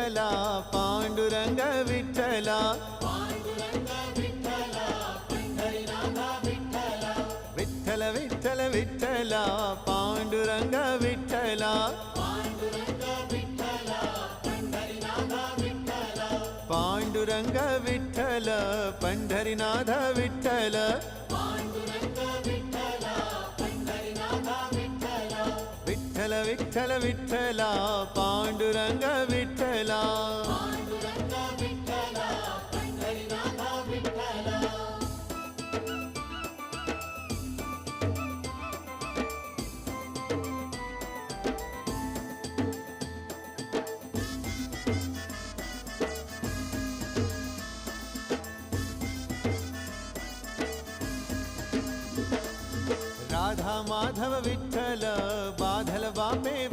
विठ्ठला पांडुरंग विठ्ठला विठ्ठल विठ्ठल विठ्ठला पांडुरंग विठ्ठला पांडुरंग विठ्ठल पंढरीनाथ विठ्ठल विठ्ठल विठ्ठल विठ्ठला पांडुरंग विठ्ठला राधा माधव विठ्ठल बाधल बापे